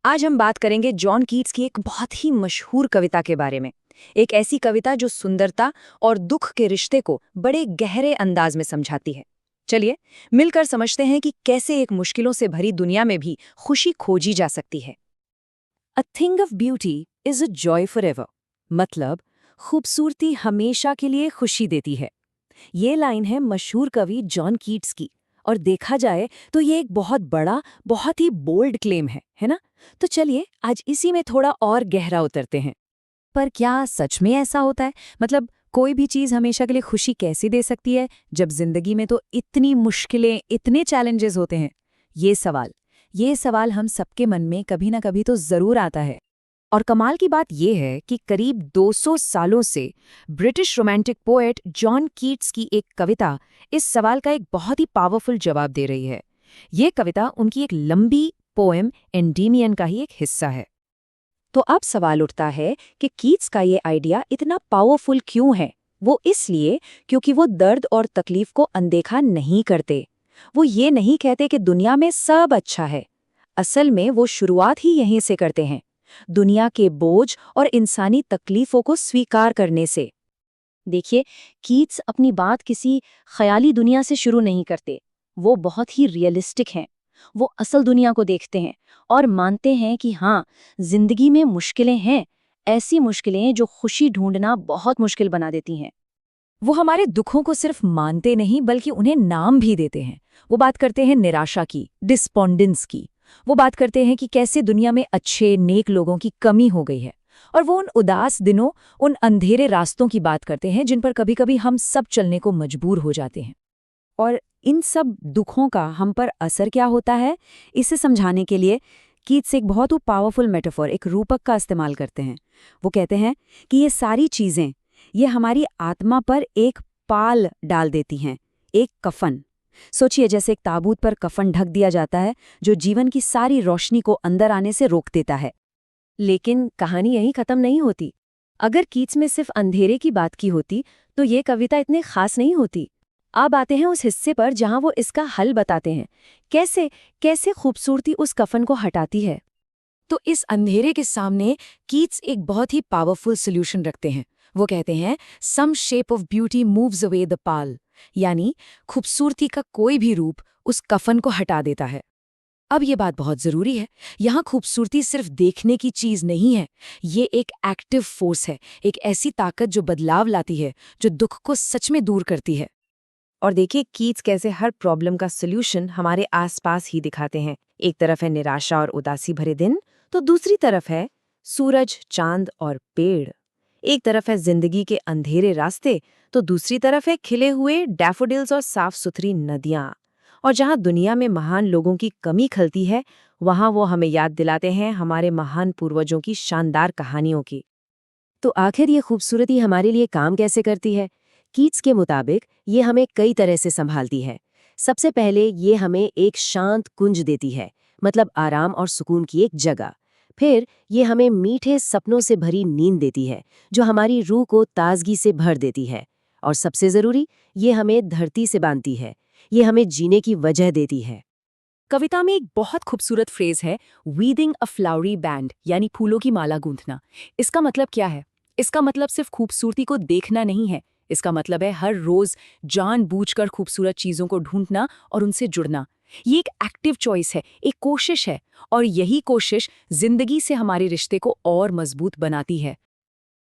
आज हम बात करेंगे जॉन कीट्स की एक बहुत ही मशहूर कविता के बारे में। एक ऐसी कविता जो सुंदरता और दुख के रिश्ते को बड़े गहरे अंदाज में समझाती है। चलिए मिलकर समझते हैं कि कैसे एक मुश्किलों से भरी दुनिया में भी खुशी खोजी जा सकती है। A thing of beauty is a joy for ever. मतलब खूबसूरती हमेशा के लिए खुशी देती है। ये लाइन है मशहूर कवि जॉन कीट्स की। और देखा जाए तो ये एक बहुत बड़ा, बहुत ही बोल्ड क्लेम है ना? तो चलिए आज इसी में थोड़ा और गहरा उतरते हैं। पर क्या सच में ऐसा होता है? मतलब कोई भी चीज हमेशा के लिए खुशी कैसे दे सकती है जब जिंदगी में तो इतनी मुश्किलें, इतने चैलेंजेस होते हैं? ये सवाल हम सबके मन में कभी ना कभी तो जरूर आता है। और कमाल की बात यह है कि करीब 200 सालों से British romantic poet John Keats की एक कविता इस सवाल का एक बहुत ही पावरफुल जवाब दे रही है। ये कविता उनकी एक लंबी पोएम एंडीमियन का ही एक हिस्सा है। तो अब सवाल उठता है कि कीट्स का ये आइडिया इतना पावरफुल क्यों है? वो इसलिए क्योंकि वो दर्द और तकलीफ को अनदेखा नहीं करते। वो ये नहीं कहते कि दुनिया में सब अच्छा है। असल में वो शुरुआत ही यहीं से करते हैं, दुनिया के बोझ और इंसानी तकलीफों को स्वीकार करने से। देखिए, कीट्स अपनी बात किसी ख्याली दुनिया से शुरू नहीं करते। वो बहुत ही रियलिस्टिक हैं। वो असल दुनिया को देखते हैं और मानते हैं कि हाँ, जिंदगी में मुश्किलें हैं, ऐसी मुश्किलें जो खुशी ढूंढना बहुत मुश्किल बना देती हैं। वो हमारे दुखों को सिर्फ मानते नहीं बल्कि उन्हें नाम भी देते हैं। वो बात करते हैं निराशा की, डिस्पोंडेंस की। वो बात करते हैं कि कैसे दुनिया में अच्छे, नेक लोगों की कमी हो गई है। और वो उन उदास दिनों, उन अंधेरे रास्तों की बात करते हैं जिन पर कभी-कभी हम सब चलने को मजबूर हो जाते हैं। और इन सब दुखों का हम पर असर क्या होता है, इसे समझाने के लिए कीट्स एक बहुत ही पावरफुल मेटाफर, एक रूपक का इस्तेमाल करते हैं। वो कहते हैं कि ये सारी चीज़ें, ये हमारी आत्मा पर एक पाल डाल देती हैं, एक कफन। सोचिए जैसे एक ताबूत पर कफन ढक दिया जाता है जो जीवन की सारी रोशनी को अंदर आने से रोक देता है। लेकिन कहानी यहीं खत्म नहीं होती। अगर कीट्स में सिर्फ अंधेरे की बात की होती तो ये कविता इतनी खास नहीं होती। अब आते हैं उस हिस्से पर जहां वो इसका हल बताते हैं। कैसे कैसे खूबसूरती उस कफन को हटाती है। तो इस अंधेरे के सामने कीट्स एक बहुत ही पावरफुल सॉल्यूशन रखते हैं। वो कहते हैं some shape of beauty moves away the pall, यानी खूबसूरती का कोई भी रूप उस कफन को हटा देता है। अब ये बात बहुत जरूरी है। यहाँ खूबसूरती सिर्फ देखने की चीज नहीं है, ये एक एक्टिव फोर्स है, एक ऐसी ताकत जो बदलाव लाती है, जो दुख को सच में दूर करती है। और देखिए कीट्स कैसे हर प्रॉब्लम का सॉल्यूशन हमारे आसपास ही दिखाते हैं। एक तरफ है निराशा और उदासी भरे दिन, तो दूसरी तरफ है सूरज, चांद और पेड़। एक तरफ है जिंदगी के अंधेरे रास्ते, तो दूसरी तरफ है खिले हुए डैफोडिल्स और साफ सुथरी नदियां। और जहां दुनिया में महान लोगों की कमी खलती है, वहां वो हमें याद दिलाते हैं हमारे महान पूर्वजों की शानदार कहानियों की। तो आखिर ये खूबसूरती हमारे लिए काम कैसे करती है? कीट्स के मुताबिक ये हमें कई तरह से संभालती है। सबसे पहले ये हमें एक शांत कुंज देती है, मतलब आराम और सुकून की एक जगह। फिर ये हमें मीठे सपनों से भरी नींद देती है, जो हमारी रूह को ताजगी से भर देती है। और सबसे जरूरी, ये हमें धरती से बांधती है, ये हमें जीने की वजह देती है। कविता में एक बहुत खूबसूरत फ्रेज है, वीविंग अ फ्लावरी बैंड, यानी फूलों की माला गूंथना। इसका मतलब क्या है? इसका मतलब सिर्फ खूबसूरती को देखना नहीं है। इसका मतलब है हर रोज जानबूझकर खूबसूरत चीजों को ढूंढना और उनसे जुड़ना। ये एक एक्टिव चॉइस है, एक कोशिश है, और यही कोशिश जिंदगी से हमारे रिश्ते को और मजबूत बनाती है।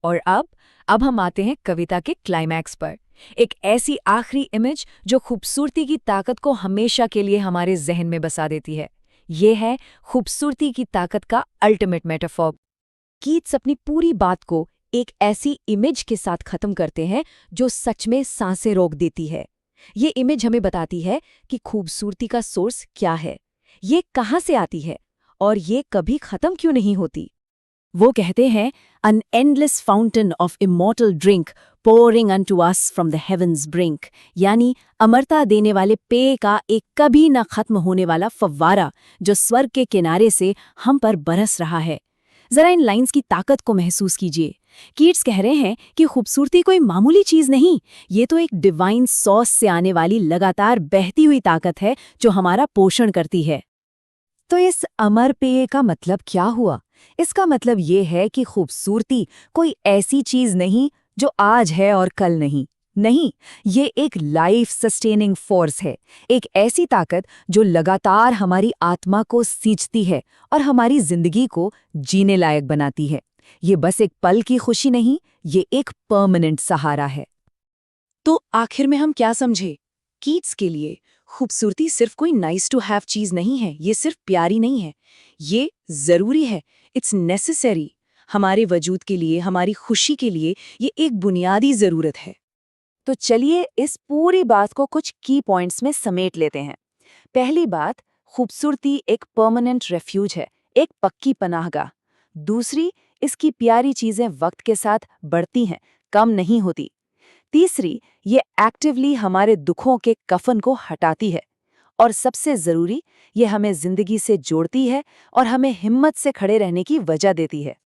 और अब हम आते हैं कविता के क्लाइमैक्स पर। एक ऐसी आखिरी इमेज जो खूबसूरती की ताकत को हमेशा के लिए हमारे जहन में बसा देती है। ये है खूबसूरती की ताकत का अल्टीमेट मेटाफॉर। कीट्स अपनी पूरी बात को एक ऐसी इमेज के साथ खत्म करते हैं जो सच में सांसें रोक देती है। ये इमेज हमें बताती है कि खूबसूरती का सोर्स क्या है, ये कहाँ से आती है, और ये कभी खत्म क्यों नहीं होती। वो कहते हैं an endless fountain of immortal drink pouring unto us from the heavens brink, यानी अमरता देने वाले पेय का एक कभी न खत्म होने वाला फव्वारा जो स्वर्ग के किनारे से हम पर बरस रहा है। जरा इन लाइंस की ताकत को महसूस कीजिए। कीट्स कह रहे हैं कि खूबसूरती कोई मामूली चीज नहीं, ये तो एक डिवाइन सॉस से आने वाली लगातार बहती हुई ताकत है जो हमारा पोषण करती है। तो इस अमर पेय का मतलब क्या हुआ? इसका मतलब ये है कि खूबसूरती कोई ऐसी चीज नहीं जो आज है और कल नहीं। नहीं, ये एक लाइफ सस्टेनिंग फोर्स है, एक ऐसी ताकत जो लगातार हमारी आत्मा को सींचती है और हमारी जिंदगी को जीने लायक बनाती है। ये बस एक पल की खुशी नहीं, ये एक परमानेंट सहारा है। तो आखिर में हम क्या समझे? कीट्स के लिए खूबसूरती सिर्फ कोई नाइस टू हैव चीज नहीं है, ये सिर्फ प्यारी नहीं है, ये जरूरी है। It's necessary. हमारे वजूद के लिए, हमारी खुशी के लिए ये एक बुनियादी जरूरत है। तो चलिए इस पूरी बात को कुछ की पॉइंट्स में समेट लेते हैं। पहली बात, खूबसूरती एक परमानेंट रेफ्यूज है, एक पक्की पनाहगाह। दूसरी, इसकी प्यारी चीजें वक्त के साथ बढ़ती हैं, कम नहीं होती। तीसरी, ये एक्टिवली हमारे दुखों के कफन को हटाती है। और सबसे जरूरी, ये हमें जिंदगी से जोड़ती है और हमें हिम्मत से खड़े रहने की वजह देती है।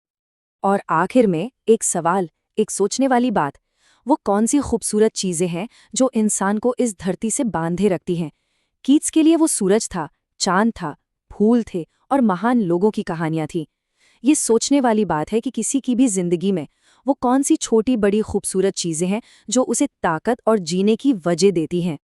और आखिर में एक सवाल, एक सोचने वाली बात, वो कौन सी खूबसूरत चीजें हैं जो इंसान को इस धरती से बांधे रखती हैं? कीट्स के लिए वो सूरज था, चांद था, फूल थे और महान लोगों की कहानियां थी। ये सोचने वाली बात है कि किसी की भी जिंदगी में वो कौन सी छोटी बड़ी खूबसूरत चीजें हैं जो उसे ताकत और जीने की वजह देती हैं।